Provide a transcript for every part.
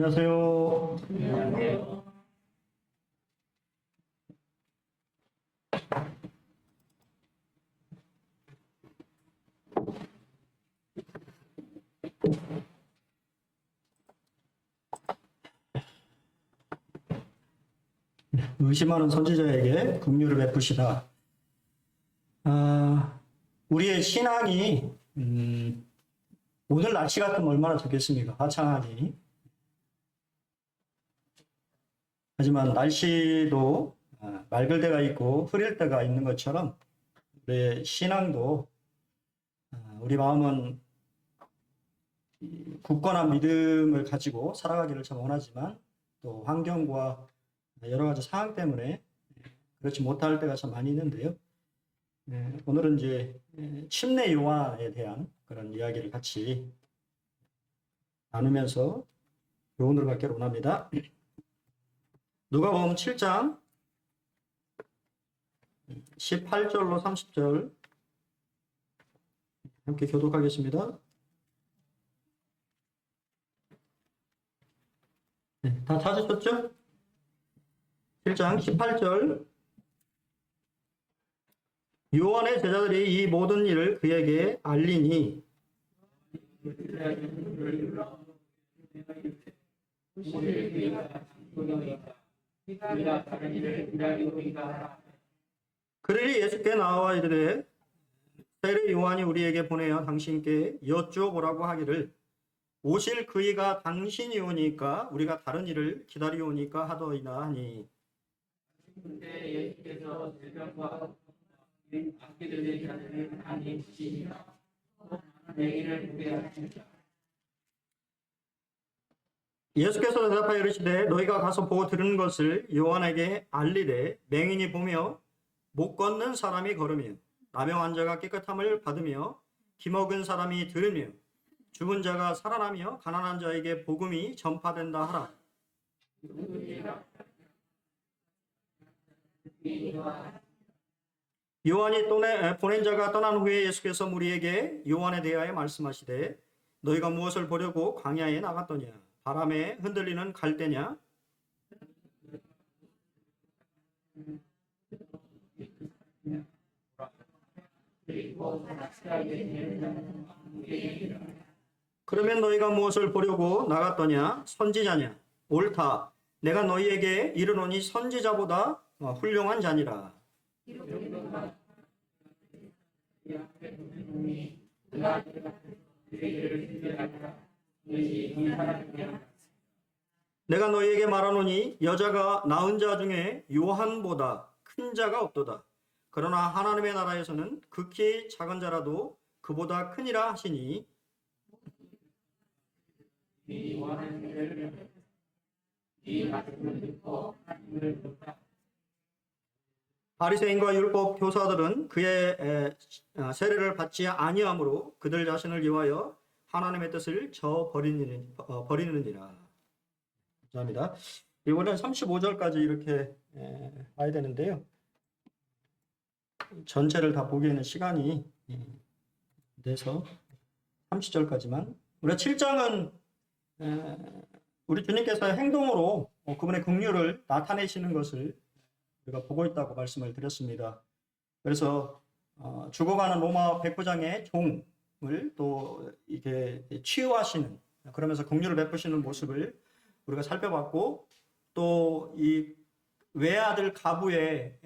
안녕하세요. 안녕하세요. 의심하는 선지자에게 긍휼을 베푸시다. 우리의 신앙이 오늘 날씨 같으면 얼마나 좋겠습니까? 화창하니. 하지만 날씨도 맑을 때가 있고 흐릴 때가 있는 것처럼 우리의 신앙도 우리 마음은 굳건한 믿음을 가지고 살아가기를 참 원하지만 또 환경과 여러 가지 상황 때문에 그렇지 못할 때가 참 많이 있는데요. 오늘은 이제 침례 요한에 대한 그런 이야기를 같이 나누면서 교훈을 받기를 원합니다. 누가복음 7장 18절로 30절 함께 교독하겠습니다. 네, 다 찾으셨죠? 7장 18절 요한의 제자들이 이 모든 일을 그에게 알리니 그러니 예수께 나와 이르되 세례 요한이 우리에게 보내어 당신께 여쭈어보라고 하기를 오실 그이가 당신이 오니까 우리가 다른 일을 기다리오니까 하더이다 하니 그때 예수께서 질병과 악기를 낸 자들을 많이 치시니라 내기를 보게 하십니다. 예수께서 대답하여 이르시되 너희가 가서 보고 들은 것을 요한에게 알리되 맹인이 보며 못 걷는 사람이 걸으며 나병 환자가 깨끗함을 받으며 기먹은 사람이 들으며 죽은 자가 살아나며 가난한 자에게 복음이 전파된다 하라. 요한이 보낸 자가 떠난 후에 예수께서 무리에게 요한에 대하여 말씀하시되 너희가 무엇을 보려고 광야에 나갔더냐? 바람에 흔들리는 갈대냐? 그러면 너희가 무엇을 보려고 나갔더냐? 선지자냐? 옳다. 내가 너희에게 이르노니 선지자보다 훌륭한 자니라. 내가 너희에게 말하노니 여자가 낳은 자 중에 요한보다 큰 자가 없도다. 그러나 하나님의 나라에서는 극히 작은 자라도 그보다 크니라 하시니 바리새인과 율법 교사들은 그의 세례를 받지 아니하므로 그들 자신을 위하여 하나님의 뜻을 버리느니라. 감사합니다. 이번엔 35절까지 이렇게 봐야 되는데요. 전체를 다 보기에는 시간이 돼서 30절까지만. 우리가 7장은 우리 주님께서 행동으로 그분의 긍휼을 나타내시는 것을 우리가 보고 있다고 말씀을 드렸습니다. 그래서 죽어가는 로마 백부장의 종을 또 이게 치유하시는 그러면서 긍휼을 베푸시는 모습을 우리가 살펴봤고 또 이 외아들 가부의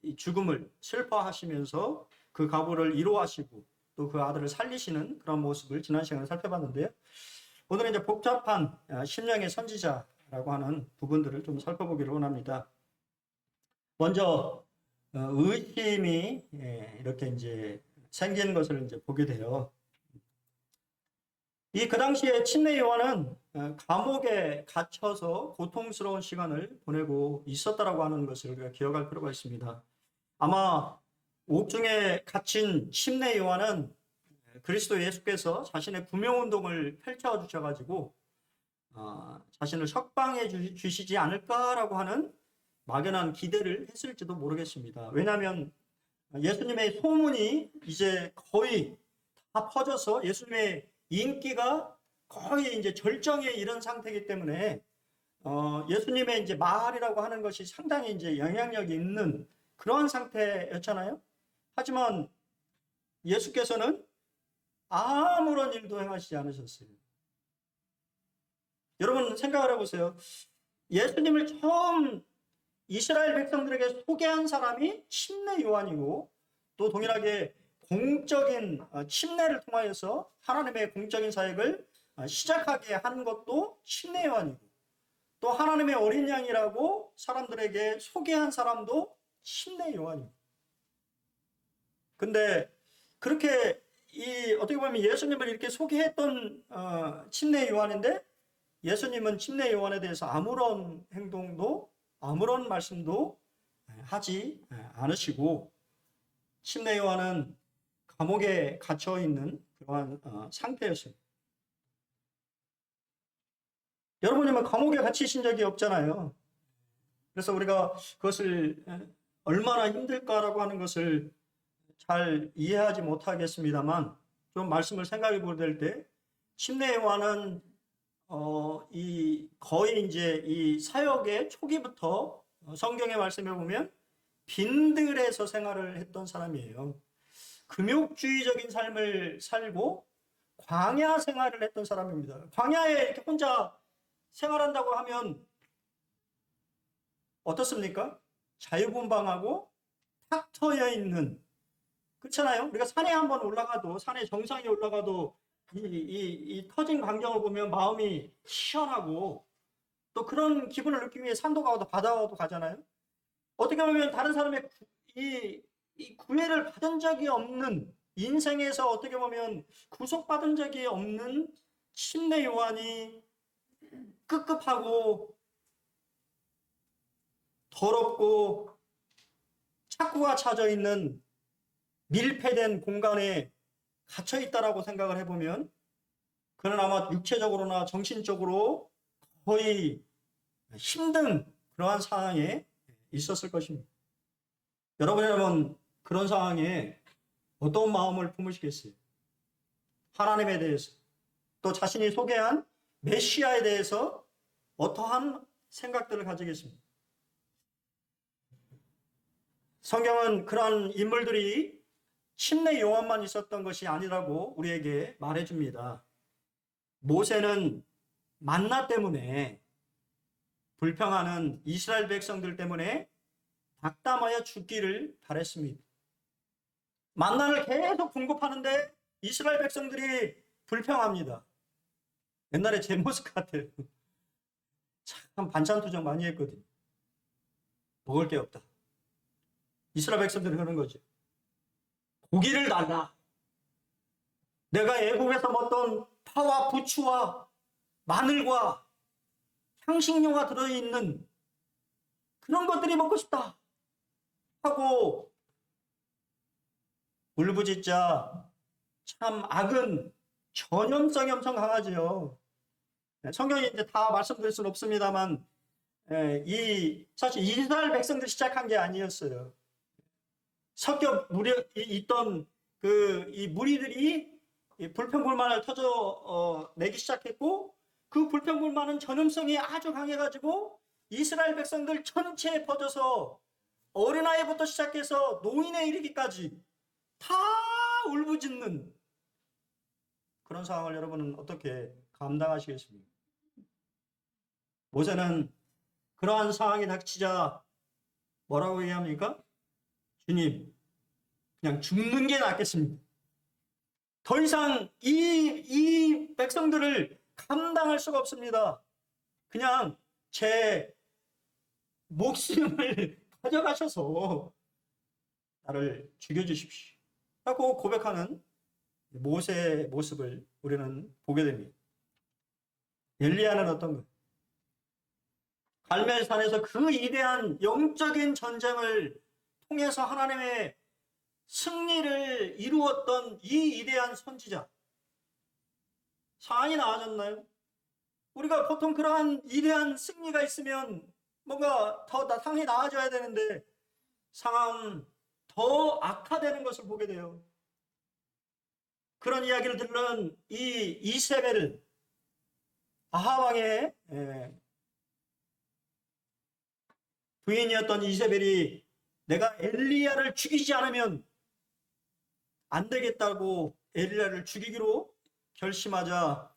이 죽음을 슬퍼하시면서 그 가부를 위로하시고 또 그 아들을 살리시는 그런 모습을 지난 시간에 살펴봤는데요. 오늘은 이제 복잡한 심령의 선지자라고 하는 부분들을 좀 살펴보기를 원합니다. 먼저 의심이 이렇게 이제 생기는 것을 이제 보게 돼요. 그 당시에 침례 요한은 감옥에 갇혀서 고통스러운 시간을 보내고 있었다라고 하는 것을 우리가 기억할 필요가 있습니다. 아마 옥중에 갇힌 침례 요한은 그리스도 예수께서 자신의 구명운동을 펼쳐주셔가지고 자신을 석방해 주시지 않을까라고 하는 막연한 기대를 했을지도 모르겠습니다. 왜냐하면 예수님의 소문이 이제 거의 다 퍼져서 예수님의 인기가 거의 이제 절정에 이른 상태이기 때문에 예수님의 이제 말이라고 하는 것이 상당히 이제 영향력이 있는 그런 상태였잖아요. 하지만 예수께서는 아무런 일도 행하시지 않으셨어요. 여러분 생각을 해보세요. 예수님을 처음 이스라엘 백성들에게 소개한 사람이 침례 요한이고, 또 동일하게 공적인 침례를 통하여서 하나님의 공적인 사역을 시작하게 한 것도 침례 요한이고, 또 하나님의 어린 양이라고 사람들에게 소개한 사람도 침례 요한입니다. 근데 그렇게 어떻게 보면 예수님을 이렇게 소개했던 침례 요한인데, 예수님은 침례 요한에 대해서 아무런 행동도 아무런 말씀도 하지 않으시고, 침례 요한은 감옥에 갇혀 있는 그러한 상태였습니다. 여러분이면 감옥에 갇히신 적이 없잖아요. 그래서 우리가 그것을 얼마나 힘들까라고 하는 것을 잘 이해하지 못하겠습니다만, 좀 말씀을 생각해 보게 될 때, 침례 요한은 거의 이제 이 사역의 초기부터 성경의 말씀에 보면 빈들에서 생활을 했던 사람이에요. 금욕주의적인 삶을 살고 광야 생활을 했던 사람입니다. 광야에 이렇게 혼자 생활한다고 하면 어떻습니까? 자유분방하고 탁 트여 있는, 그렇잖아요. 우리가 산에 한번 올라가도, 산의 정상에 올라가도 이 터진 광경을 보면 마음이 시원하고, 또 그런 기분을 느끼기 위해 산도 가고 바다도 가잖아요. 어떻게 보면 다른 사람의 이 구애를 받은 적이 없는, 인생에서 어떻게 보면 구속받은 적이 없는 침례 요한이 급급하고 더럽고 착구가 차져 있는 밀폐된 공간에 갇혀 있다라고 생각을 해보면, 그는 아마 육체적으로나 정신적으로 거의 힘든 그러한 상황에 있었을 것입니다. 여러분이라면 그런 상황에 어떤 마음을 품으시겠어요? 하나님에 대해서, 또 자신이 소개한 메시아에 대해서 어떠한 생각들을 가지겠습니까? 성경은 그러한 인물들이 침례 요한만 있었던 것이 아니라고 우리에게 말해줍니다. 모세는 만나 때문에, 불평하는 이스라엘 백성들 때문에 낙담하여 죽기를 바랬습니다. 만나를 계속 공급하는데 이스라엘 백성들이 불평합니다. 옛날에 제 모습 같아요. 참 반찬 투정 많이 했거든요. 먹을 게 없다. 이스라엘 백성들이 그러는 거죠. 고기를 달라. 내가 애국에서 먹던 파와 부추와 마늘과 향신료가 들어있는 그런 것들이 먹고 싶다 하고 울부짖자. 참 악은 전염성이 엄청 강하지요. 성경이 이제 다 말씀드릴 수는 없습니다만, 사실 이스라엘 백성들 시작한 게 아니었어요. 섞여 있던 이 무리들이 불평불만을 내기 시작했고, 그 불평불만은 전염성이 아주 강해가지고 이스라엘 백성들 전체에 퍼져서 어린아이부터 시작해서 노인에 이르기까지 다 울부짖는 그런 상황을 여러분은 어떻게 감당하시겠습니까? 모세는 그러한 상황이 닥치자 뭐라고 얘기합니까? 주님, 그냥 죽는 게 낫겠습니다. 더 이상 이 백성들을 감당할 수가 없습니다. 그냥 제 목숨을 가져가셔서 나를 죽여주십시오 라고 고백하는 모세의 모습을 우리는 보게 됩니다. 엘리야는 어떤가? 갈멜산에서 그 위대한 영적인 전쟁을 통해서 하나님의 승리를 이루었던 이 위대한 선지자, 상황이 나아졌나요? 우리가 보통 그러한 위대한 승리가 있으면 뭔가 더 상황이 나아져야 되는데 상황은 더 악화되는 것을 보게 돼요. 그런 이야기를 듣는 이 이세벨, 아합 왕의 부인이었던 이세벨이 내가 엘리야를 죽이지 않으면 안 되겠다고 엘리야를 죽이기로 결심하자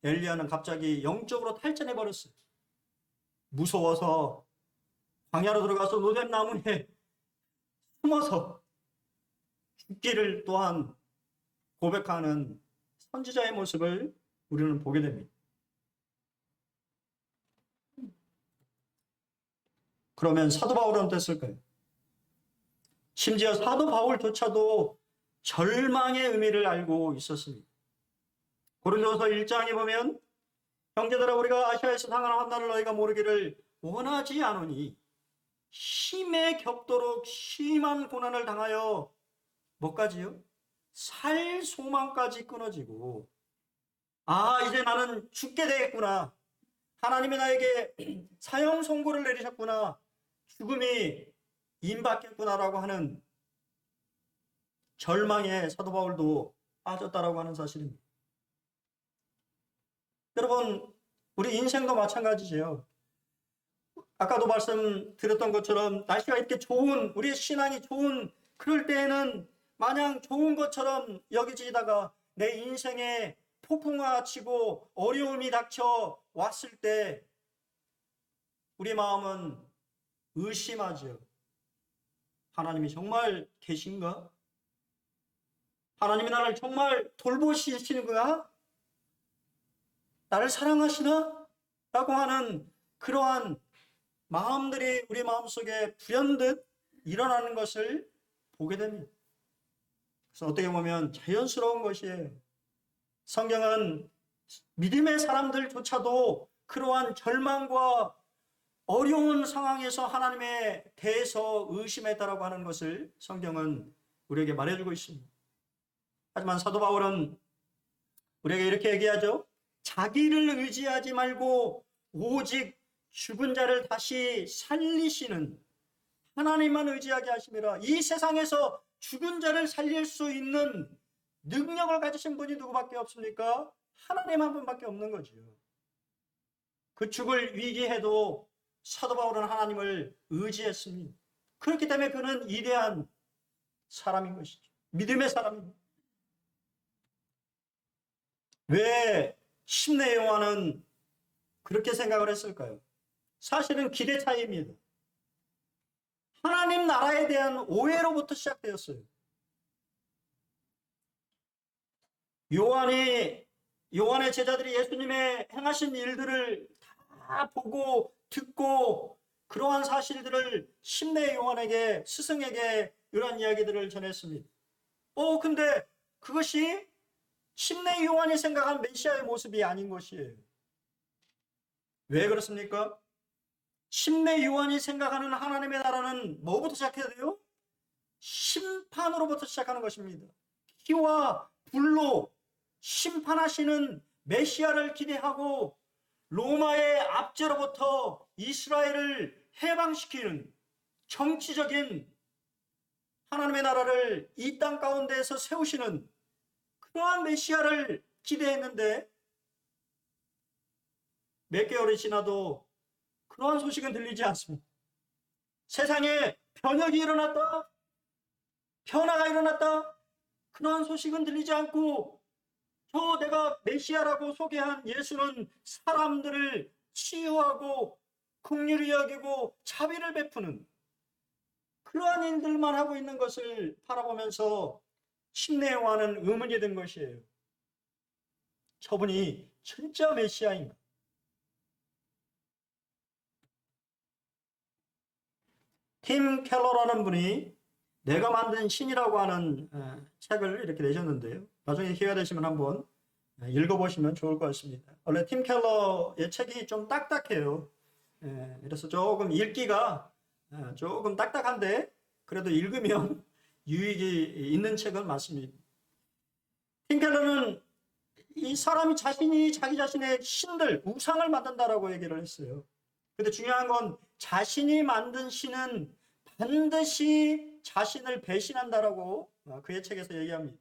엘리야는 갑자기 영적으로 탈전해 버렸어요. 무서워서 광야로 들어가서 로뎀 나무에 숨어서 죽기를 또한 고백하는 선지자의 모습을 우리는 보게 됩니다. 그러면 사도 바울은 어땠을까요? 심지어 사도 바울조차도 절망의 의미를 알고 있었습니다. 고린도서 1장에 보면 형제들아 우리가 아시아에서 당하는 환난을 너희가 모르기를 원하지 않으니 힘에 겹도록 심한 고난을 당하여 뭐까지요? 살 소망까지 끊어지고 이제 나는 죽게 되겠구나. 하나님이 나에게 사형 선고를 내리셨구나. 죽음이 임받겠구나라고 하는 절망에 사도 바울도 빠졌다라고 하는 사실입니다. 여러분, 우리 인생도 마찬가지죠. 아까도 말씀드렸던 것처럼 날씨가 이렇게 좋은, 우리의 신앙이 좋은 그럴 때에는 마냥 좋은 것처럼 여겨지다가 내 인생에 폭풍우가 치고 어려움이 닥쳐 왔을 때 우리 마음은 의심하죠. 하나님이 정말 계신가? 하나님이 나를 정말 돌보시는가? 나를 사랑하시나? 라고 하는 그러한 마음들이 우리 마음속에 불현듯 일어나는 것을 보게 됩니다. 그래서 어떻게 보면 자연스러운 것이에요. 성경은 믿음의 사람들조차도 그러한 절망과 어려운 상황에서 하나님에 대해서 의심했다라고 하는 것을 성경은 우리에게 말해주고 있습니다. 하지만 사도 바울은 우리에게 이렇게 얘기하죠. 자기를 의지하지 말고 오직 죽은 자를 다시 살리시는 하나님만 의지하게 하심이라. 이 세상에서 죽은 자를 살릴 수 있는 능력을 가지신 분이 누구밖에 없습니까? 하나님 한 분밖에 없는 거죠. 그 죽을 위기에도 사도 바울은 하나님을 의지했습니다. 그렇기 때문에 그는 위대한 사람인 것이죠. 믿음의 사람입니다. 왜 심내 요한은 그렇게 생각을 했을까요? 사실은 기대 차이입니다. 하나님 나라에 대한 오해로부터 시작되었어요. 요한의 제자들이 예수님의 행하신 일들을 다 보고 듣고 그러한 사실들을 심내 요한에게 스승에게 이러한 이야기들을 전했습니다. 근데 그것이 심내 요한이 생각한 메시아의 모습이 아닌 것이에요. 왜 그렇습니까? 심내 요한이 생각하는 하나님의 나라는 뭐부터 시작해야 돼요? 심판으로부터 시작하는 것입니다. 피와 불로 심판하시는 메시아를 기대하고 로마의 압제로부터 이스라엘을 해방시키는 정치적인 하나님의 나라를 이 땅 가운데에서 세우시는 그러한 메시아를 기대했는데 몇 개월이 지나도 그러한 소식은 들리지 않습니다. 세상에 변혁이 일어났다, 변화가 일어났다, 그러한 소식은 들리지 않고 내가 메시아라고 소개한 예수는 사람들을 치유하고 긍휼히 여기고 자비를 베푸는 그러한 일들만 하고 있는 것을 바라보면서 심내 요한은 의문이 든 것이에요. 저분이 진짜 메시아인가? 팀 켈러라는 분이 내가 만든 신이라고 하는 책을 이렇게 내셨는데요. 나중에 기회가 되시면 한번 읽어보시면 좋을 것 같습니다. 원래 팀 켈러의 책이 좀 딱딱해요. 그래서 조금 읽기가 조금 딱딱한데 그래도 읽으면 유익이 있는 책은 맞습니다. 팀 켈러는 이 사람이 자신이 자기 자신의 신들, 우상을 만든다라고 얘기를 했어요. 근데 중요한 건 자신이 만든 신은 반드시 자신을 배신한다라고 그의 책에서 얘기합니다.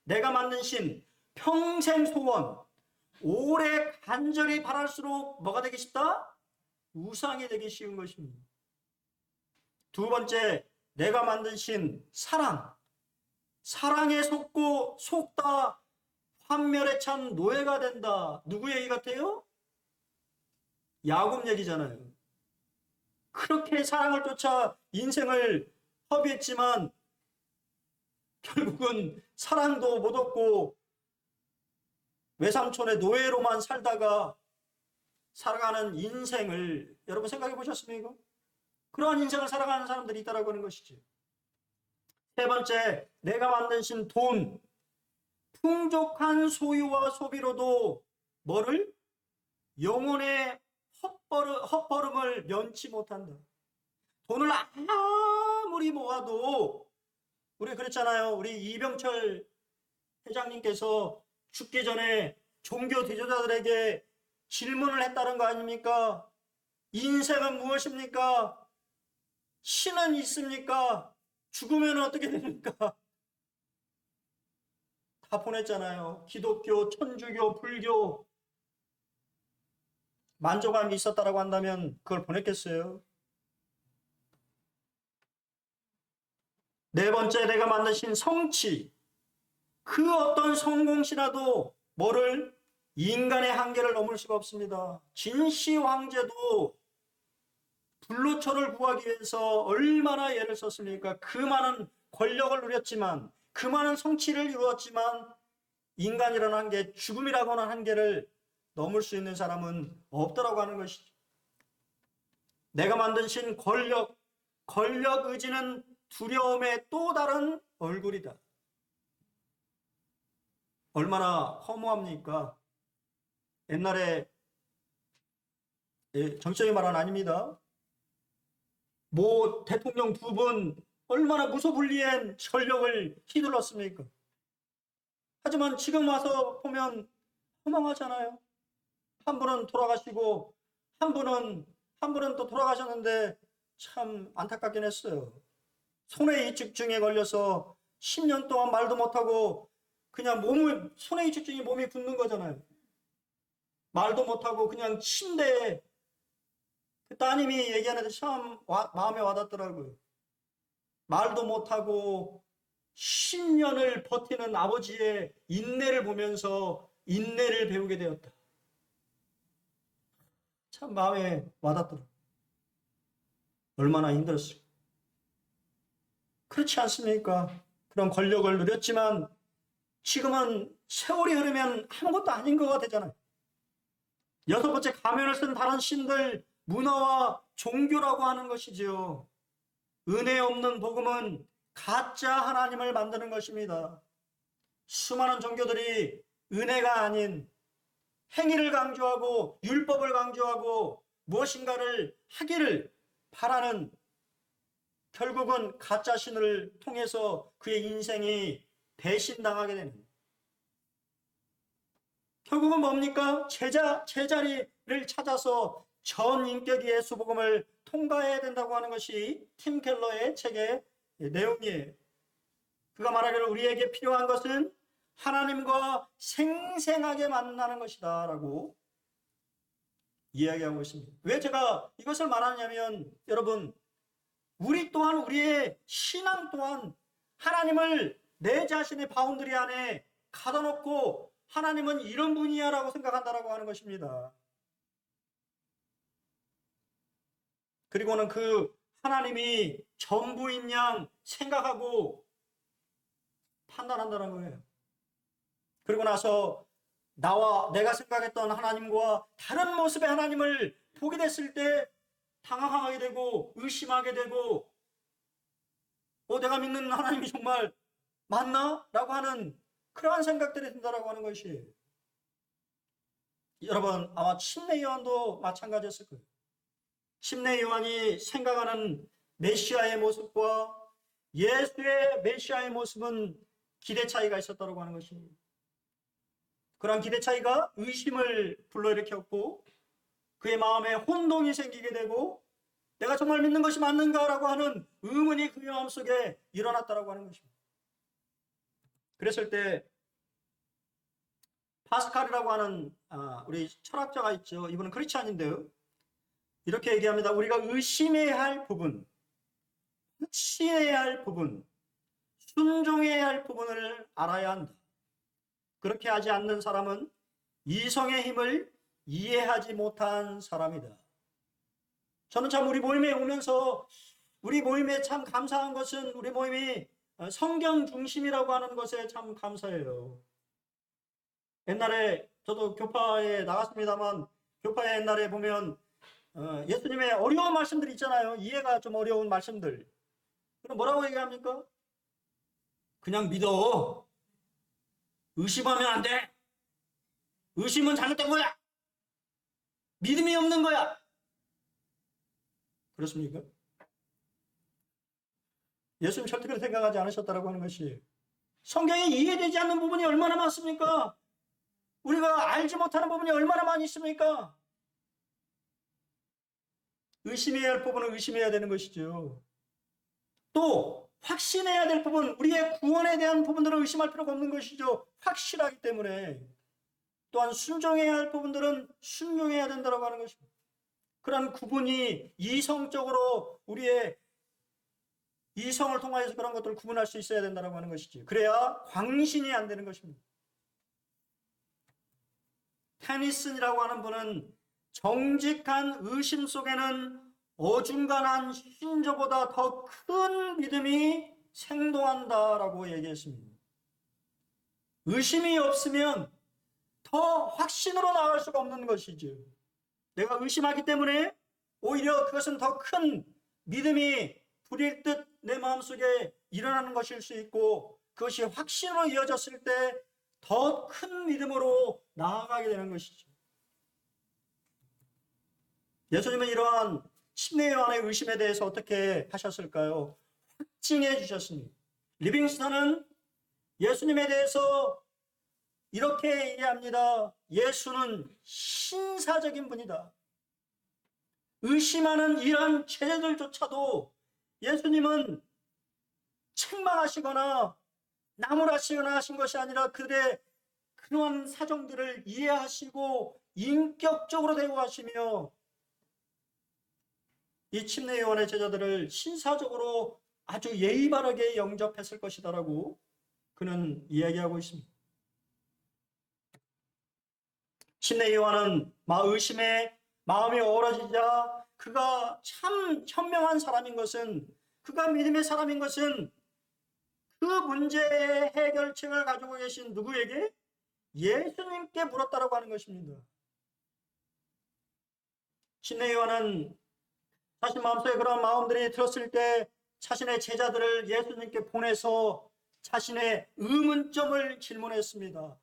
내가 만든 신, 평생 소원, 오래 간절히 바랄수록 뭐가 되기 쉽다? 우상이 되기 쉬운 것입니다. 두 번째, 내가 만드신 사랑. 사랑에 속다 환멸에 찬 노예가 된다. 누구 얘기 같아요? 야곱 얘기잖아요. 그렇게 사랑을 쫓아 인생을 허비했지만 결국은 사랑도 못 얻고 외삼촌의 노예로만 살다가 살아가는 인생을 여러분 생각해 보셨습니까? 그러한 인생을 살아가는 사람들이 있다라고 하는 것이죠. 세 번째, 내가 만드신 돈. 풍족한 소유와 소비로도 뭐를? 영혼의 헛벌음을 면치 못한다. 돈을 아무리 모아도 우리 그랬잖아요. 우리 이병철 회장님께서 죽기 전에 종교 지도자들에게 질문을 했다는 거 아닙니까? 인생은 무엇입니까? 신은 있습니까? 죽으면 어떻게 됩니까? 다 보냈잖아요. 기독교, 천주교, 불교. 만족감이 있었다라고 한다면 그걸 보냈겠어요? 네 번째, 내가 만드신 성취. 그 어떤 성공시라도 뭐를? 인간의 한계를 넘을 수가 없습니다. 진시 황제도 불로초를 구하기 위해서 얼마나 애를 썼습니까? 그 많은 권력을 누렸지만, 그 많은 성취를 이루었지만 인간이라는 한계, 죽음이라고 하는 한계를 넘을 수 있는 사람은 없더라고 하는 것이죠. 내가 만드신 권력 의지는 두려움의 또 다른 얼굴이다. 얼마나 허무합니까? 옛날에 정치적인 말은 아닙니다. 모 대통령 두 분 얼마나 무소불리한 권력을 휘둘렀습니까? 하지만 지금 와서 보면 허망하잖아요. 한 분은 돌아가시고 한 분은 또 돌아가셨는데 참 안타깝긴 했어요. 손해이축증에 걸려서 10년 동안 말도 못하고 그냥 손해이축증이 몸이 굳는 거잖아요. 말도 못하고 그냥 침대에 그 따님이 얘기하는데 참 마음에 와닿더라고요. 말도 못하고 10년을 버티는 아버지의 인내를 보면서 인내를 배우게 되었다. 참 마음에 와닿더라고요. 얼마나 힘들었을까. 그렇지 않습니까? 그런 권력을 누렸지만 지금은 세월이 흐르면 아무것도 아닌 것 같잖아요. 여섯 번째, 가면을 쓴 다른 신들, 문화와 종교라고 하는 것이지요. 은혜 없는 복음은 가짜 하나님을 만드는 것입니다. 수많은 종교들이 은혜가 아닌 행위를 강조하고 율법을 강조하고 무엇인가를 하기를 바라는, 결국은 가짜 신을 통해서 그의 인생이 배신당하게 되는, 결국은 뭡니까? 제자리를 찾아서 전 인격 예수 복음을 통과해야 된다고 하는 것이 팀 켈러의 책의 내용이에요. 그가 말하기를 우리에게 필요한 것은 하나님과 생생하게 만나는 것이다 라고 이야기하고 있습니다. 왜 제가 이것을 말하냐면, 여러분, 우리 또한 우리의 신앙 또한 하나님을 내 자신의 바운드리 안에 가둬놓고 하나님은 이런 분이야 라고 생각한다라고 하는 것입니다. 그리고는 그 하나님이 전부인 양 생각하고 판단한다는 거예요. 그리고 나서 내가 생각했던 하나님과 다른 모습의 하나님을 보게 됐을 때 당황하게 되고 의심하게 되고 내가 믿는 하나님이 정말 맞나? 라고 하는 그러한 생각들이 든다라고 하는 것이, 여러분 아마 침례 요한도 마찬가지였을 거예요. 침례 요한이 생각하는 메시아의 모습과 예수의 메시아의 모습은 기대 차이가 있었다고 하는 것입니다. 그러한 기대 차이가 의심을 불러일으켰고 그의 마음에 혼동이 생기게 되고 내가 정말 믿는 것이 맞는가라고 하는 의문이 그의 마음속에 일어났다고 하는 것입니다. 그랬을 때 파스칼이라고 하는 우리 철학자가 있죠. 이분은 크리스찬인데요. 이렇게 얘기합니다. 우리가 의심해야 할 부분, 확신해야 할 부분, 순종해야 할 부분을 알아야 한다. 그렇게 하지 않는 사람은 이성의 힘을 이해하지 못한 사람이다. 저는 참 우리 모임에 오면서 우리 모임에 참 감사한 것은 우리 모임이 성경 중심이라고 하는 것에 참 감사해요. 옛날에 저도 교파에 나갔습니다만 교파에 옛날에 보면 예수님의 어려운 말씀들 있잖아요. 이해가 좀 어려운 말씀들. 그럼 뭐라고 얘기합니까? 그냥 믿어. 의심하면 안 돼. 의심은 잘못된 거야. 믿음이 없는 거야. 그렇습니까? 예수님 절대 그렇게 생각하지 않으셨다고 하는 것이 성경에 이해되지 않는 부분이 얼마나 많습니까? 우리가 알지 못하는 부분이 얼마나 많이 있습니까? 의심해야 할 부분은 의심해야 되는 것이죠. 또 확신해야 될 부분, 우리의 구원에 대한 부분들은 의심할 필요가 없는 것이죠. 확실하기 때문에. 또한 순종해야 할 부분들은 순종해야 된다고 하는 것입니다. 그런 구분이 이성적으로 우리의 이성을 통하여서 그런 것들을 구분할 수 있어야 된다고 하는 것이지. 그래야 광신이 안 되는 것입니다. 테니슨이라고 하는 분은 정직한 의심 속에는 어중간한 신조보다 더 큰 믿음이 생동한다라고 얘기했습니다. 의심이 없으면 더 확신으로 나아갈 수가 없는 것이죠. 내가 의심하기 때문에 오히려 그것은 더 큰 믿음이 불일 듯 내 마음속에 일어나는 것일 수 있고 그것이 확신으로 이어졌을 때 더 큰 믿음으로 나아가게 되는 것이죠. 예수님은 이러한 침례 요한의 의심에 대해서 어떻게 하셨을까요? 확증해 주셨습니다. 리빙스턴은 예수님에 대해서 이렇게 얘기합니다. 예수는 신사적인 분이다. 의심하는 이런 죄들조차도 예수님은 책망하시거나 나무라시거나 하신 것이 아니라 그들의 그러한 사정들을 이해하시고 인격적으로 대우하시며 이 침례 요한의 제자들을 신사적으로 아주 예의 바르게 영접했을 것이다라고 그는 이야기하고 있습니다. 침례 요한은 의심에 마음이 어우러지자 그가 참 현명한 사람인 것은 그가 믿음의 사람인 것은 그 문제의 해결책을 가지고 계신 누구에게? 예수님께 물었다라고 하는 것입니다. 침례 요한은 자신 마음속에 그런 마음들이 들었을 때 자신의 제자들을 예수님께 보내서 자신의 의문점을 질문했습니다.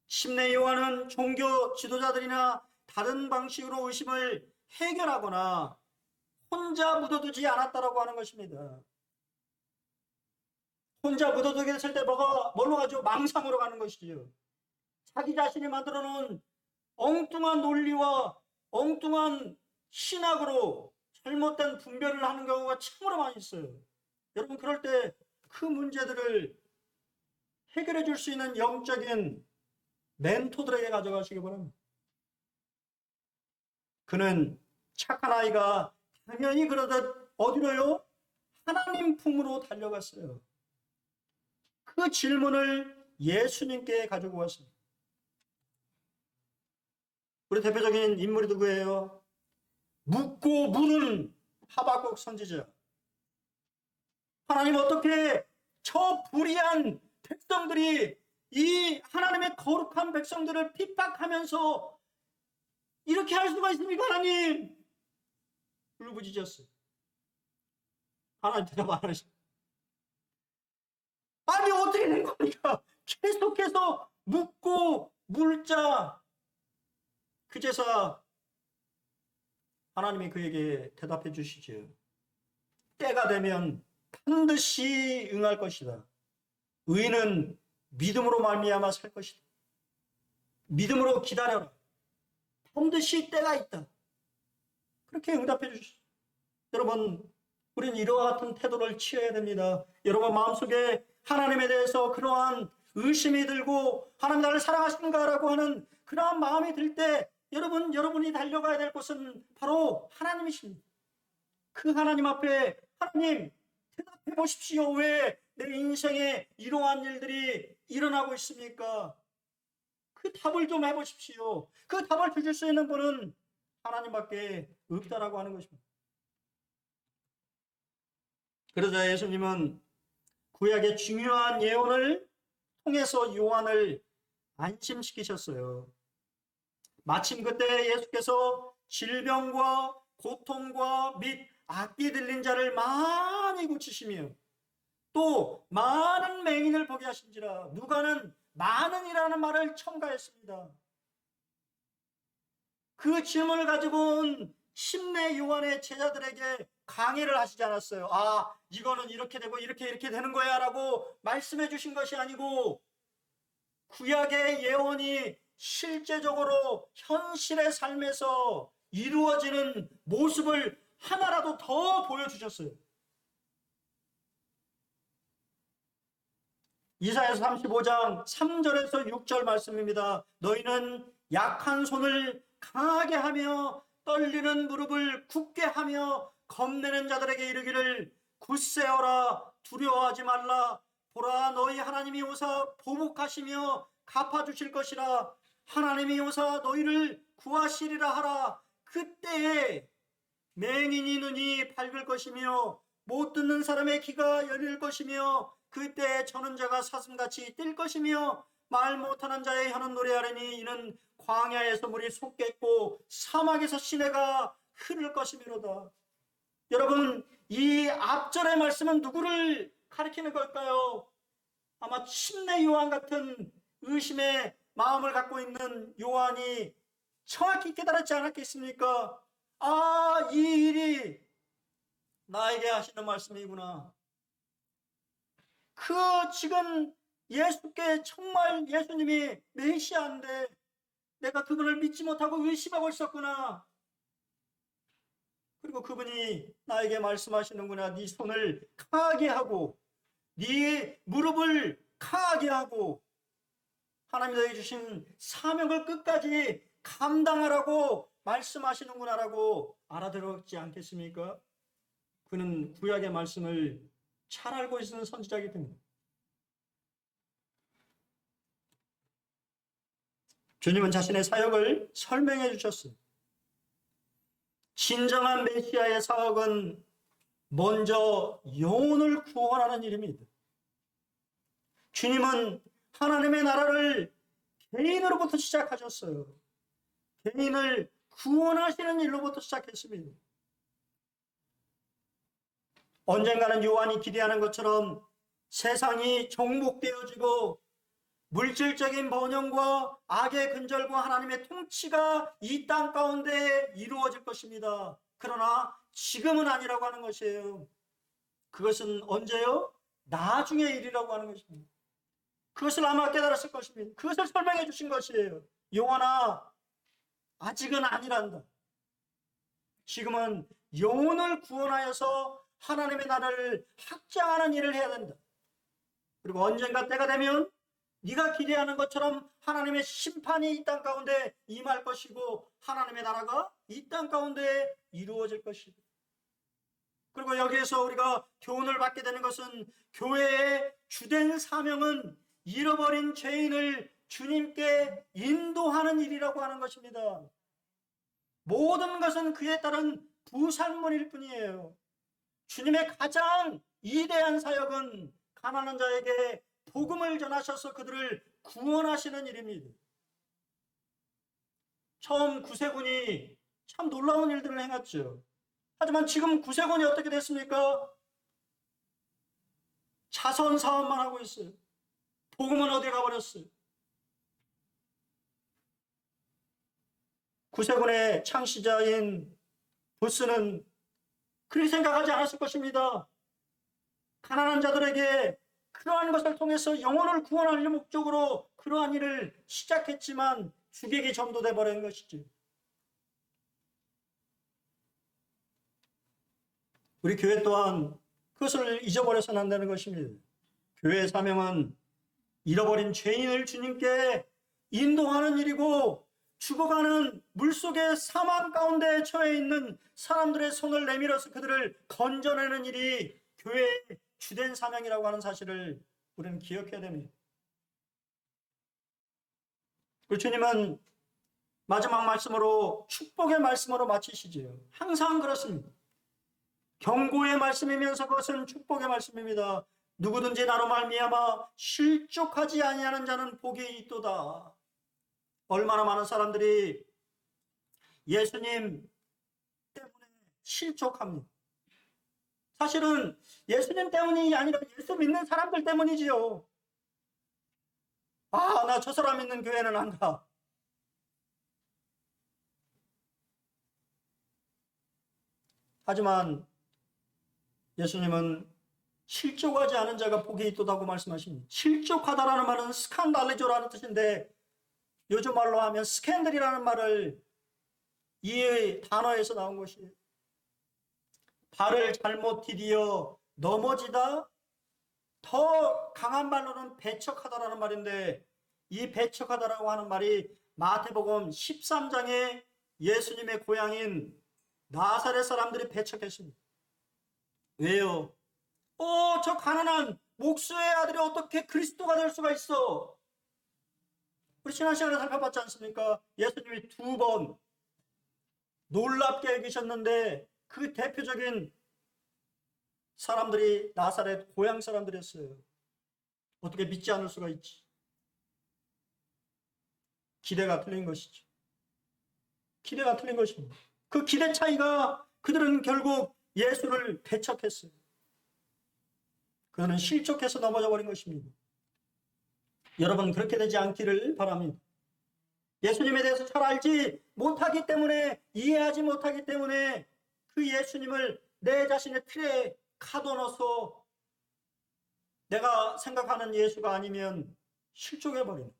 침례 요한은 종교 지도자들이나 다른 방식으로 의심을 해결하거나 혼자 묻어두지 않았다라고 하는 것입니다. 혼자 묻어두게 됐을 때 뭘로 가죠? 망상으로 가는 것이지요. 자기 자신이 만들어 놓은 엉뚱한 논리와 엉뚱한 신학으로 잘못된 분별을 하는 경우가 참으로 많이 있어요. 여러분 그럴 때 그 문제들을 해결해 줄 수 있는 영적인 멘토들에게 가져가시기 바랍니다. 그는 착한 아이가 당연히 그러듯 어디로요? 하나님 품으로 달려갔어요. 그 질문을 예수님께 가지고 왔습니다. 우리 대표적인 인물이 누구예요? 묻고 무는 하박국 선지자. 하나님 어떻게 저 불의한 백성들이 이 하나님의 거룩한 백성들을 핍박하면서 이렇게 할 수가 있습니까, 하나님? 울부짖었어요. 하나님 대답 안 하셨어요. 아니 어떻게 된 겁니까? 계속해서 묻고 물자. 그제서 하나님이 그에게 대답해 주시죠. 때가 되면 반드시 응할 것이다. 의인은 믿음으로 말미암아 살 것이다. 믿음으로 기다려라. 반드시 때가 있다. 그렇게 응답해 주시죠. 여러분, 우리는 이와 같은 태도를 취해야 됩니다. 여러분 마음속에 하나님에 대해서 그러한 의심이 들고 하나님 나를 사랑하시는가라고 하는 그러한 마음이 들 때 여러분이 달려가야 될 곳은 바로 하나님이십니다. 그 하나님 앞에 하나님 대답해 보십시오. 왜 내 인생에 이러한 일들이 일어나고 있습니까? 그 답을 좀 해보십시오. 그 답을 주실 수 있는 분은 하나님밖에 없다라고 하는 것입니다. 그러자 예수님은 구약의 중요한 예언을 통해서 요한을 안심시키셨어요. 마침 그때 예수께서 질병과 고통과 및 악기 들린 자를 많이 고치시며 또 많은 맹인을 보게 하신지라. 누가는 많은이라는 말을 첨가했습니다. 그 질문을 가지고 온 심내 요한의 제자들에게 강의를 하시지 않았어요. 아, 이거는 이렇게 되고 이렇게 되는 거야 라고 말씀해 주신 것이 아니고 구약의 예언이 실제적으로 현실의 삶에서 이루어지는 모습을 하나라도 더 보여주셨어요. 이사야서 35장 3절에서 6절 말씀입니다. 너희는 약한 손을 강하게 하며 떨리는 무릎을 굳게 하며 겁내는 자들에게 이르기를 굳세어라, 두려워하지 말라. 보라, 너희 하나님이 오사 보복하시며 갚아주실 것이라. 하나님이 오사 너희를 구하시리라 하라. 그때에 맹인이 눈이 밝을 것이며 못 듣는 사람의 귀가 열릴 것이며 그때 저는 자가 사슴같이 뛸 것이며 말 못하는 자의 혀는 노래하리니 이는 광야에서 물이 솟겠고 사막에서 시내가 흐를 것이미로다. 여러분, 이 앞절의 말씀은 누구를 가리키는 걸까요? 아마 침례 요한 같은 의심의 마음을 갖고 있는 요한이 정확히 깨달았지 않았겠습니까? 아, 이 일이 나에게 하시는 말씀이구나. 그 지금 예수께 정말 예수님이 메시아인데 내가 그분을 믿지 못하고 의심하고 있었구나. 그리고 그분이 나에게 말씀하시는구나. 네 손을 강하게 하고 네 무릎을 강하게 하고 하나님이 너에게 주신 사명을 끝까지 감당하라고 말씀하시는구나라고 알아들었지 않겠습니까? 그는 구약의 말씀을 잘 알고 있는 선지자이기 때문에 주님은 자신의 사역을 설명해 주셨어요. 진정한 메시아의 사역은 먼저 영혼을 구원하는 일입니다. 주님은 하나님의 나라를 개인으로부터 시작하셨어요. 개인을 구원하시는 일로부터 시작했습니다. 언젠가는 요한이 기대하는 것처럼 세상이 정복되어지고 물질적인 번영과 악의 근절과 하나님의 통치가 이 땅 가운데 이루어질 것입니다. 그러나 지금은 아니라고 하는 것이에요. 그것은 언제요? 나중의 일이라고 하는 것입니다. 그것을 아마 깨달았을 것입니다. 그것을 설명해 주신 것이에요. 요한아, 아직은 아니란다. 지금은 영혼을 구원하여서 하나님의 나라를 확장하는 일을 해야 된다. 그리고 언젠가 때가 되면 네가 기대하는 것처럼 하나님의 심판이 이 땅 가운데 임할 것이고 하나님의 나라가 이 땅 가운데 이루어질 것이다. 그리고 여기에서 우리가 교훈을 받게 되는 것은 교회의 주된 사명은 잃어버린 죄인을 주님께 인도하는 일이라고 하는 것입니다. 모든 것은 그에 따른 부산물일 뿐이에요. 주님의 가장 위대한 사역은 가난한 자에게 복음을 전하셔서 그들을 구원하시는 일입니다. 처음 구세군이 참 놀라운 일들을 행했죠. 하지만 지금 구세군이 어떻게 됐습니까? 자선 사업만 하고 있어요. 복음은 어디 가버렸어요? 구세군의 창시자인 보스는 그렇게 생각하지 않았을 것입니다. 가난한 자들에게 그러한 것을 통해서 영혼을 구원하려 목적으로 그러한 일을 시작했지만 주객이 전도돼 버린 것이지. 우리 교회 또한 그것을 잊어버려서는 안 되는 것입니다. 교회의 사명은 잃어버린 죄인을 주님께 인도하는 일이고, 죽어가는 물속의 사망 가운데 처해 있는 사람들의 손을 내밀어서 그들을 건져내는 일이 교회의 주된 사명이라고 하는 사실을 우리는 기억해야 됩니다. 우리 주님은 마지막 말씀으로, 축복의 말씀으로 마치시지요. 항상 그렇습니다. 경고의 말씀이면서 그것은 축복의 말씀입니다. 누구든지 나로 말미암아 실족하지 아니하는 자는 복이 있도다. 얼마나 많은 사람들이 예수님 때문에 실족합니다. 사실은 예수님 때문이 아니라 예수 믿는 사람들 때문이지요. 아, 나 저 사람 있는 교회는 안 가. 하지만 예수님은 실족하지 않은 자가 복이 있도다고 말씀하십니다. 실족하다라는 말은 스칸달리조라는 뜻인데, 요즘 말로 하면 스캔들이라는 말을 이 단어에서 나온 것이에요. 발을 잘못 디디어 넘어지다. 더 강한 말로는 배척하다라는 말인데, 이 배척하다라고 하는 말이 마태복음 13장에 예수님의 고향인 나사렛 사람들이 배척했습니다. 왜요? 저 가난한 목수의 아들이 어떻게 그리스도가 될 수가 있어? 우리 지난 시간에 살펴봤지 않습니까? 예수님이 2번 놀랍게 여기셨는데, 그 대표적인 사람들이 나사렛 고향 사람들이었어요. 어떻게 믿지 않을 수가 있지? 기대가 틀린 것이죠. 기대가 틀린 것입니다. 그 기대 차이가, 그들은 결국 예수를 배척했어요. 그들은 실족해서 넘어져 버린 것입니다. 여러분, 그렇게 되지 않기를 바랍니다. 예수님에 대해서 잘 알지 못하기 때문에, 이해하지 못하기 때문에 그 예수님을 내 자신의 틀에 가둬넣어서 내가 생각하는 예수가 아니면 실족해버리는,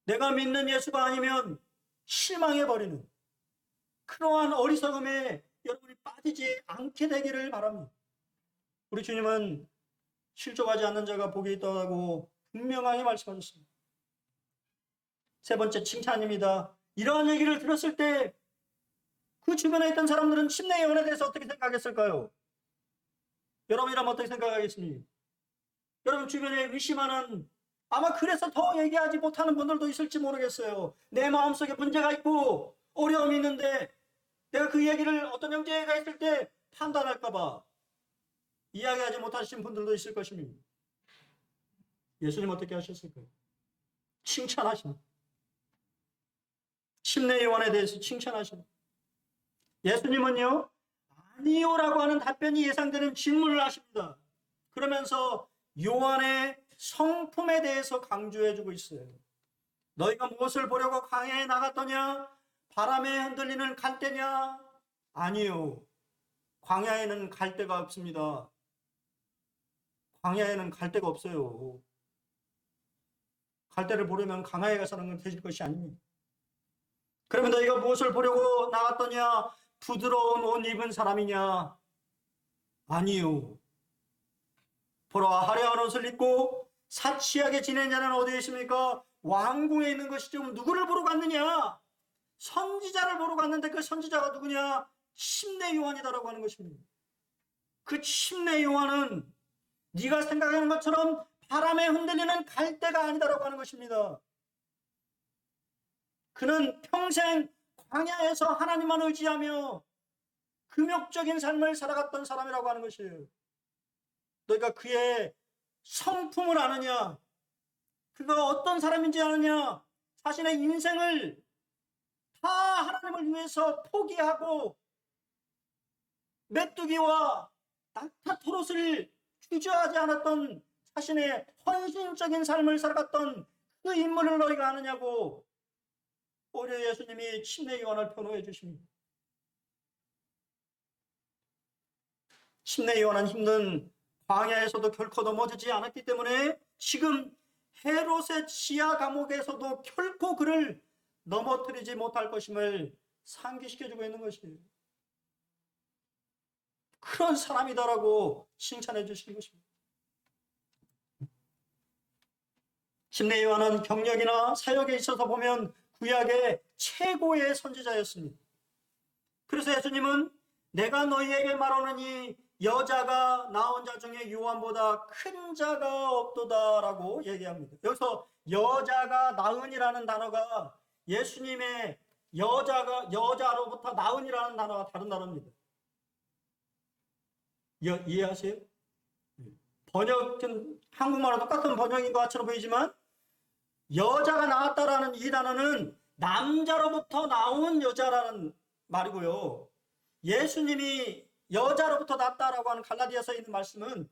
내가 믿는 예수가 아니면 실망해버리는 그러한 어리석음에 여러분이 빠지지 않게 되기를 바랍니다. 우리 주님은 실족하지 않는 자가 복이 있다고 분명하게 말씀하셨습니다. 세 번째 칭찬입니다. 이러한 얘기를 들었을 때 그 주변에 있던 사람들은 침례 요한에 대해서 어떻게 생각했을까요? 여러분이라면 어떻게 생각하겠습니까? 여러분 주변에 의심하는, 아마 그래서 더 얘기하지 못하는 분들도 있을지 모르겠어요. 내 마음속에 문제가 있고 어려움이 있는데 내가 그 얘기를 어떤 형제가 했을 때 판단할까봐 이야기하지 못하신 분들도 있을 것입니다. 예수님 어떻게 하셨을까요? 칭찬하십니다. 침례 요한에 대해서 칭찬하십니다. 예수님은요, 아니요라고 하는 답변이 예상되는 질문을 하십니다. 그러면서 요한의 성품에 대해서 강조해주고 있어요. 너희가 무엇을 보려고 광야에 나갔더냐? 바람에 흔들리는 갈대냐? 아니요. 광야에는 갈대가 없습니다. 광야에는 갈대가 없어요. 갈대를 보려면 광야에 가서는 건 되실 것이 아닙니다. 그러면 너희가 무엇을 보려고 나갔더냐? 부드러운 옷 입은 사람이냐? 아니요. 보라, 화려한 옷을 입고 사치하게 지낸 자는 어디에 있습니까? 왕궁에 있는 것이죠. 누구를 보러 갔느냐? 선지자를 보러 갔는데 그 선지자가 누구냐? 침례 요한이다라고 하는 것입니다. 그 침례 요한은 네가 생각하는 것처럼 바람에 흔들리는 갈대가 아니다라고 하는 것입니다. 그는 평생 광야에서 하나님만 의지하며 금욕적인 삶을 살아갔던 사람이라고 하는 것이에요. 너희가 그의 성품을 아느냐? 그가 어떤 사람인지 아느냐? 자신의 인생을 다 하나님을 위해서 포기하고 메뚜기와 낙타 토롯을 주저하지 않았던 자신의 헌신적인 삶을 살아갔던 그 인물을 너희가 아느냐고 오히려 예수님이 침례 요한을 변호해 주십니다. 침례 요한은 힘든 광야에서도 결코 넘어지지 않았기 때문에 지금 헤롯의 지하 감옥에서도 결코 그를 넘어뜨리지 못할 것임을 상기시켜주고 있는 것이에요. 그런 사람이다라고 칭찬해 주시는 것입니다. 침례 요한은 경력이나 사역에 있어서 보면 구약의 최고의 선지자였습니다. 그래서 예수님은 내가 너희에게 말하노니 여자가 낳은 자 중에 요한보다 큰 자가 없도다라고 얘기합니다. 여기서 여자가 낳은이라는 단어가 예수님의 여자로부터 낳은이라는 단어가 다른 단어입니다. 이해하세요? 번역은 한국말과 똑같은 번역인 것처럼 보이지만 여자가 낳았다라는 이 단어는 남자로부터 나온 여자라는 말이고요. 예수님이 여자로부터 낳았다라고 하는 갈라디아서에 있는 말씀은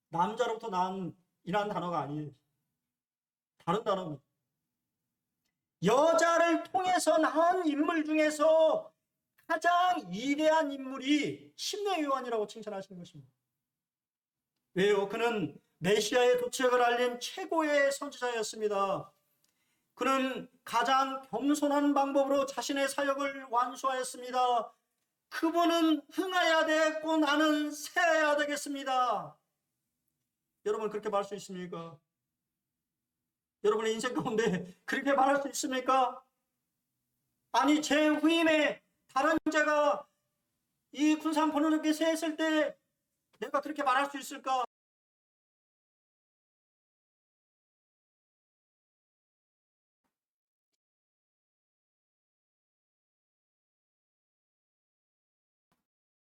남자로부터 낳은 이라는 단어가 아니에요. 다른 단어입니다. 여자를 통해서 낳은 인물 중에서 가장 위대한 인물이 침례 요한이라고 칭찬하시는 것입니다. 왜요? 그는 메시아의 도착을 알린 최고의 선지자였습니다. 그는 가장 겸손한 방법으로 자신의 사역을 완수하였습니다. 그분은 흥하여야 되겠고 나는 쇠해야 되겠습니다. 여러분 그렇게 말할 수 있습니까? 여러분의 인생 가운데 그렇게 말할 수 있습니까? 아니 제 후임에 다른 자가 이 군산 번호롭게 세했을 때 내가 그렇게 말할 수 있을까?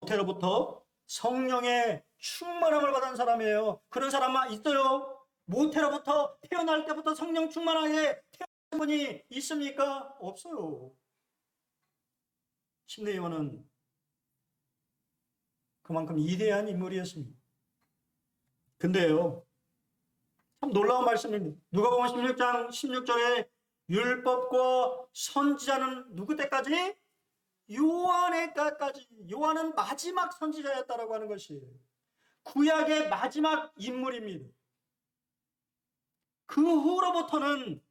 모태로부터 성령의 충만함을 받은 사람이에요. 그런 사람만 있어요? 모태로부터 태어날 때부터 성령 충만하게 태어난 분이 있습니까? 없어요. 침례 요한은 그만큼 위대한 인물이었습니다. 근데요, 참 놀라운 말씀입니다. 누가복음 16장 16절에 율법과 선지자는 누구 때까지? 요한의 때까지. 요한은 마지막 선지자였다라고 하는 것이에요. 구약의 마지막 인물입니다. 그 후로부터는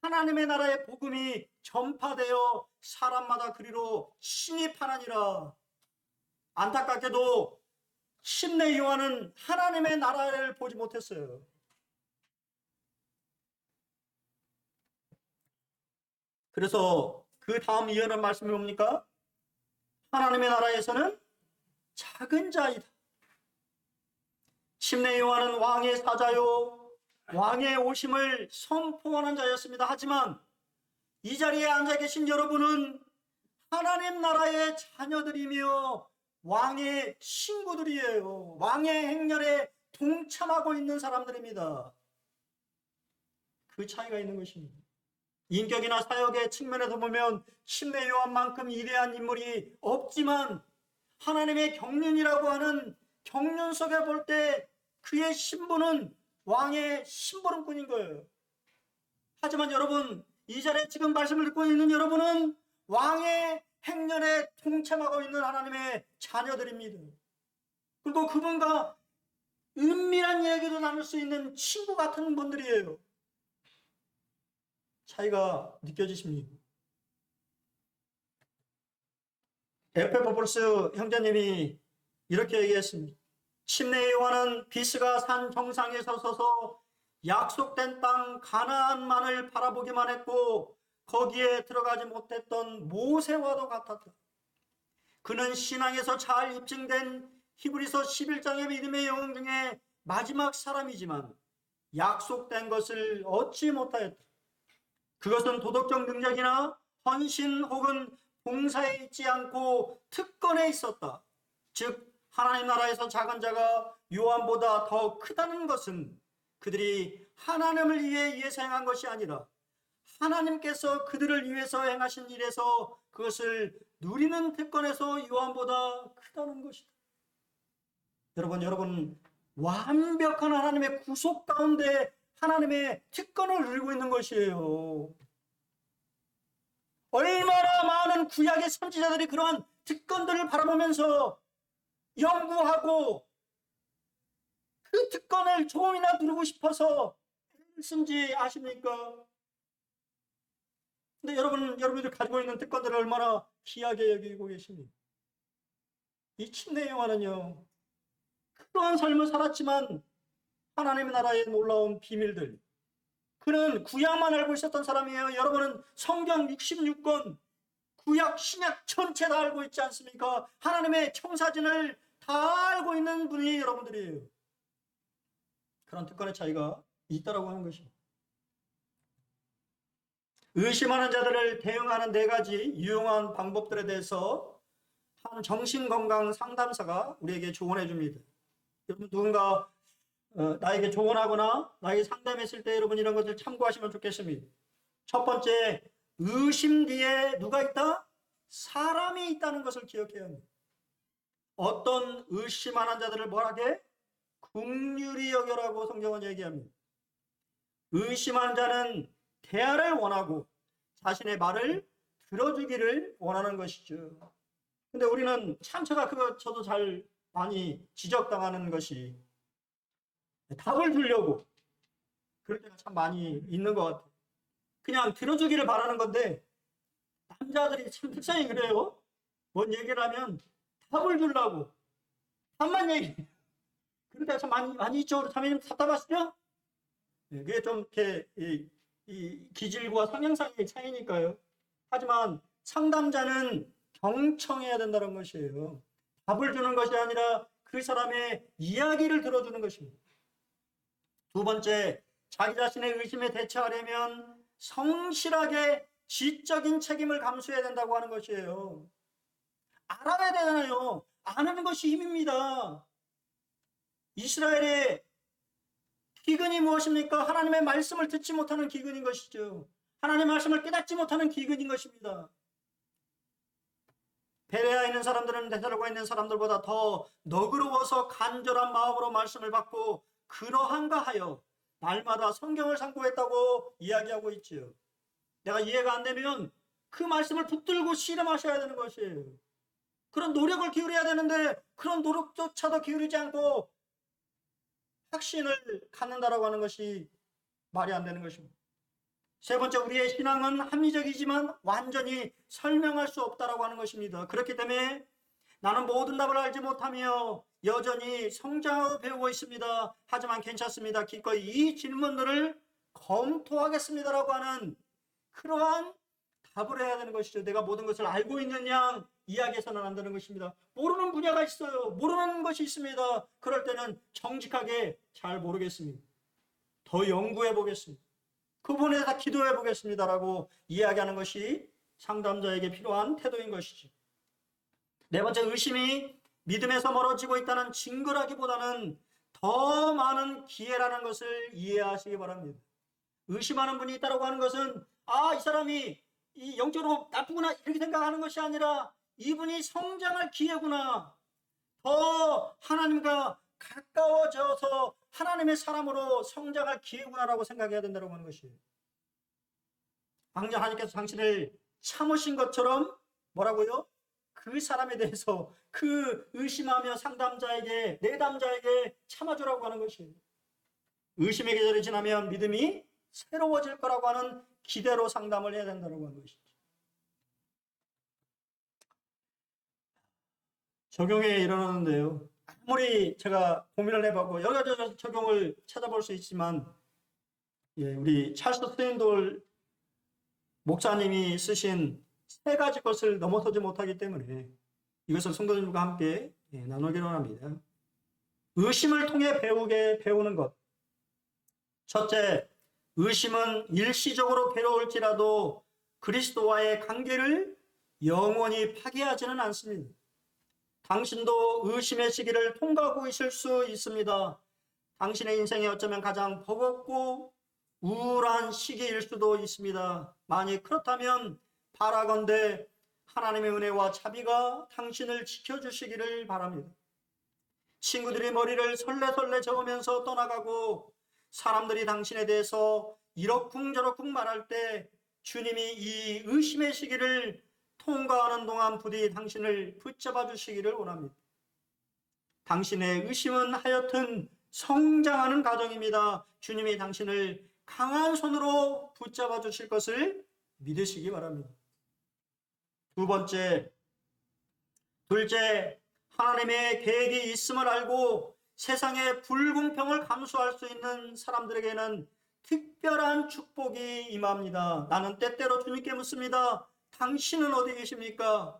하나님의 나라의 복음이 전파되어 사람마다 그리로 침입하느니라. 안타깝게도 침례 요한은 하나님의 나라를 보지 못했어요. 그래서 그 다음 이어는 말씀이 뭡니까? 하나님의 나라에서는 작은 자이다. 침례 요한은 왕의 사자요 왕의 오심을 선포하는 자였습니다. 하지만 이 자리에 앉아 계신 여러분은 하나님 나라의 자녀들이며 왕의 친구들이에요. 왕의 행렬에 동참하고 있는 사람들입니다. 그 차이가 있는 것입니다. 인격이나 사역의 측면에서 보면 침례 요한만큼 위대한 인물이 없지만 하나님의 경륜이라고 하는 경륜 속에 볼 때 그의 신분은 왕의 심부름꾼인 거예요. 하지만 여러분, 이 자리에 지금 말씀을 듣고 있는 여러분은 왕의 행렬에 동참하고 있는 하나님의 자녀들입니다. 그리고 그분과 은밀한 얘기도 나눌 수 있는 친구 같은 분들이에요. 차이가 느껴지십니까? 에페포폴스 형제님이 이렇게 얘기했습니다. 침례 요한은 비스가 산 정상에 서서 약속된 땅 가나안만을 바라보기만 했고 거기에 들어가지 못했던 모세와도 같았다. 그는 신앙에서 잘 입증된 히브리서 11장의 믿음의 영웅 중에 마지막 사람이지만 약속된 것을 얻지 못하였다. 그것은 도덕적 능력이나 헌신 혹은 봉사에 있지 않고 특권에 있었다. 즉 하나님 나라에서 작은 자가 요한보다 더 크다는 것은 그들이 하나님을 위해서 행한 것이 아니라 하나님께서 그들을 위해서 행하신 일에서 그것을 누리는 특권에서 요한보다 크다는 것이다. 여러분 완벽한 하나님의 구속 가운데 하나님의 특권을 누리고 있는 것이에요. 얼마나 많은 구약의 선지자들이 그러한 특권들을 바라보면서 연구하고 그 특권을 조금이나 누리고 싶어서 쓴지 아십니까? 근데 여러분들 가지고 있는 특권들을 얼마나 귀하게 여기고 계십니까? 이 침례 요한은요, 그러한 삶을 살았지만 하나님의 나라의 놀라운 비밀들, 그는 구약만 알고 있었던 사람이에요. 여러분은 성경 66권, 구약, 신약 전체 다 알고 있지 않습니까? 하나님의 청사진을 다 알고 있는 분이 여러분들이에요. 그런 특권의 차이가 있다라고 하는 것입니다. 의심하는 자들을 대응하는 4가지 유용한 방법들에 대해서 한 정신건강 상담사가 우리에게 조언해 줍니다. 여러분 누군가 나에게 조언하거나 나에게 상담했을 때 여러분 이런 것을 참고하시면 좋겠습니다. 첫 번째, 의심 뒤에 누가 있다? 사람이 있다는 것을 기억해야 합니다. 어떤 의심하는 자들을 뭐라게? 긍휼히 여겨라고 성경은 얘기합니다. 의심한 자는 대화를 원하고 자신의 말을 들어주기를 원하는 것이죠. 근데 우리는 참 제가 그거 저도 잘 많이 지적당하는 것이 답을 주려고 그럴 때가 참 많이 있는 것 같아요. 그냥 들어주기를 바라는 건데 남자들이 참 특성이 그래요. 뭔 얘기를 하면 답을 주려고 답만 얘기해요. 그럴 때가 참 많이 있죠. 자매님 답답하시죠? 네, 그게 좀 이렇게 이 기질과 성향상의 차이니까요. 하지만 상담자는 경청해야 된다는 것이에요. 답을 주는 것이 아니라 그 사람의 이야기를 들어주는 것입니다. 두 번째, 자기 자신의 의심에 대처하려면 성실하게 지적인 책임을 감수해야 된다고 하는 것이에요. 알아야 되잖아요. 아는 것이 힘입니다. 이스라엘의 기근이 무엇입니까? 하나님의 말씀을 듣지 못하는 기근인 것이죠. 하나님의 말씀을 깨닫지 못하는 기근인 것입니다. 베레아에 있는 사람들은 데살로니가에 있는 사람들보다 더 너그러워서 간절한 마음으로 말씀을 받고 그러한가 하여 날마다 성경을 상고했다고 이야기하고 있지요. 내가 이해가 안 되면 그 말씀을 붙들고 씨름하셔야 되는 것이에요. 그런 노력을 기울여야 되는데 그런 노력조차도 기울이지 않고 확신을 갖는다라고 하는 것이 말이 안 되는 것입니다. 세 번째, 우리의 신앙은 합리적이지만 완전히 설명할 수 없다라고 하는 것입니다. 그렇기 때문에 나는 모든 답을 알지 못하며 여전히 성장하고 배우고 있습니다. 하지만 괜찮습니다. 기꺼이 이 질문들을 검토하겠습니다라고 하는 그러한 답을 해야 되는 것이죠. 내가 모든 것을 알고 있는 양 이야기해서는 안 되는 것입니다. 모르는 분야가 있어요. 모르는 것이 있습니다. 그럴 때는 정직하게 잘 모르겠습니다. 더 연구해 보겠습니다. 그분에 다 기도해 보겠습니다라고 이야기하는 것이 상담자에게 필요한 태도인 것이죠. 네 번째, 의심이 믿음에서 멀어지고 있다는 증거라기보다는 더 많은 기회라는 것을 이해하시기 바랍니다. 의심하는 분이 있다고 하는 것은 이 사람이 이 영적으로 나쁘구나 이렇게 생각하는 것이 아니라 이분이 성장할 기회구나. 더 하나님과 가까워져서 하나님의 사람으로 성장할 기회구나라고 생각해야 된다고 하는 것이에요. 당장 하나님께서 당신을 참으신 것처럼 뭐라고요? 그 사람에 대해서 그 의심하며 상담자에게 내담자에게 참아주라고 하는 것이에요. 의심의 계절이 지나면 믿음이 새로워질 거라고 하는 기대로 상담을 해야 된다고 하는 것이죠. 적용에 일어나는데요. 아무리 제가 고민을 해보고 여러 가지 적용을 찾아볼 수 있지만 우리 찰스 스윈돌 목사님이 쓰신 3가지 것을 넘어서지 못하기 때문에 이것을 성도님과 함께 나누기로 합니다. 의심을 통해 배우는 것. 첫째, 의심은 일시적으로 괴로울지라도 그리스도와의 관계를 영원히 파괴하지는 않습니다. 당신도 의심의 시기를 통과하고 있을 수 있습니다. 당신의 인생에 어쩌면 가장 버겁고 우울한 시기일 수도 있습니다. 만약 그렇다면 바라건대 하나님의 은혜와 자비가 당신을 지켜주시기를 바랍니다. 친구들이 머리를 설레설레 저으면서 떠나가고 사람들이 당신에 대해서 이러쿵저러쿵 말할 때 주님이 이 의심의 시기를 통과하는 동안 부디 당신을 붙잡아 주시기를 원합니다. 당신의 의심은 하여튼 성장하는 과정입니다. 주님이 당신을 강한 손으로 붙잡아 주실 것을 믿으시기 바랍니다. 둘째, 하나님의 계획이 있음을 알고 세상의 불공평을 감수할 수 있는 사람들에게는 특별한 축복이 임합니다. 나는 때때로 주님께 묻습니다. 당신은 어디 계십니까?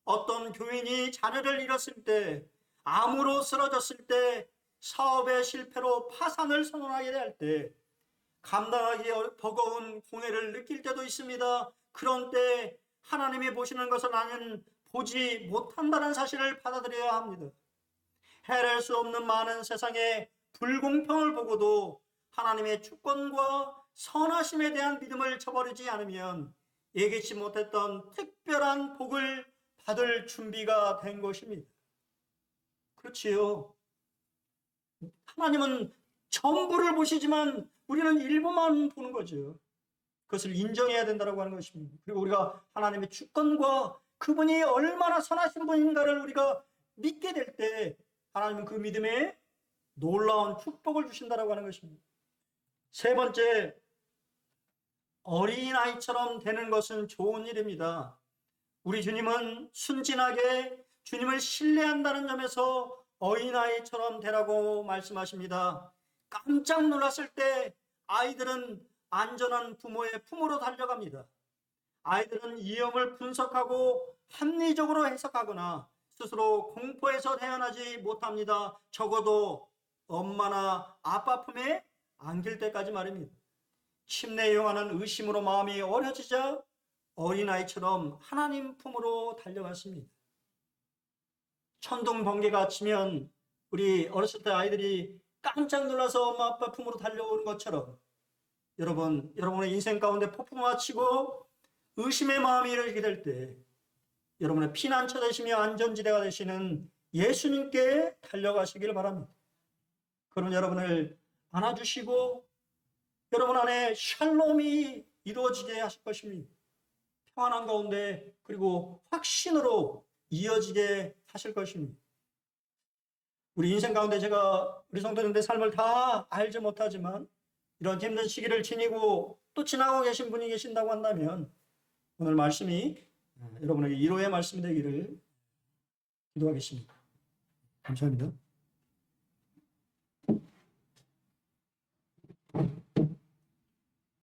어떤 교인이 자녀를 잃었을 때, 암으로 쓰러졌을 때, 사업의 실패로 파산을 선언하게 될 때, 감당하기 버거운 고뇌를 느낄 때도 있습니다. 그런 때 하나님이 보시는 것을 나는 보지 못한다는 사실을 받아들여야 합니다. 해낼 수 없는 많은 세상의 불공평을 보고도 하나님의 주권과 선하심에 대한 믿음을 저버리지 않으면 예기치 못했던 특별한 복을 받을 준비가 된 것입니다. 그렇지요. 하나님은 전부를 보시지만 우리는 일부만 보는 거죠. 그것을 인정해야 된다고 하는 것입니다. 그리고 우리가 하나님의 주권과 그분이 얼마나 선하신 분인가를 우리가 믿게 될 때 하나님은 그 믿음에 놀라운 축복을 주신다고 하는 것입니다. 세 번째, 어린아이처럼 되는 것은 좋은 일입니다. 우리 주님은 순진하게 주님을 신뢰한다는 점에서 어린아이처럼 되라고 말씀하십니다. 깜짝 놀랐을 때 아이들은 안전한 부모의 품으로 달려갑니다. 아이들은 위험을 분석하고 합리적으로 해석하거나 스스로 공포에서 태어나지 못합니다. 적어도 엄마나 아빠 품에 안길 때까지 말입니다. 침례 요한은 의심으로 마음이 어려지자 어린아이처럼 하나님 품으로 달려갔습니다. 천둥 번개가 치면 우리 어렸을 때 아이들이 깜짝 놀라서 엄마 아빠 품으로 달려오는 것처럼 여러분의 인생 가운데 폭풍우가 치고 의심의 마음이 일어나게 될 때 여러분의 피난처 되시며 안전지대가 되시는 예수님께 달려가시기를 바랍니다. 그럼 여러분을 안아주시고 여러분 안에 샬롬이 이루어지게 하실 것입니다. 평안한 가운데 그리고 확신으로 이어지게 하실 것입니다. 우리 인생 가운데 제가 우리 성도님들의 삶을 다 알지 못하지만 이런 힘든 시기를 지니고 또 지나고 계신 분이 계신다고 한다면 오늘 말씀이 여러분에게 위로의 말씀이 되기를 기도하겠습니다. 감사합니다.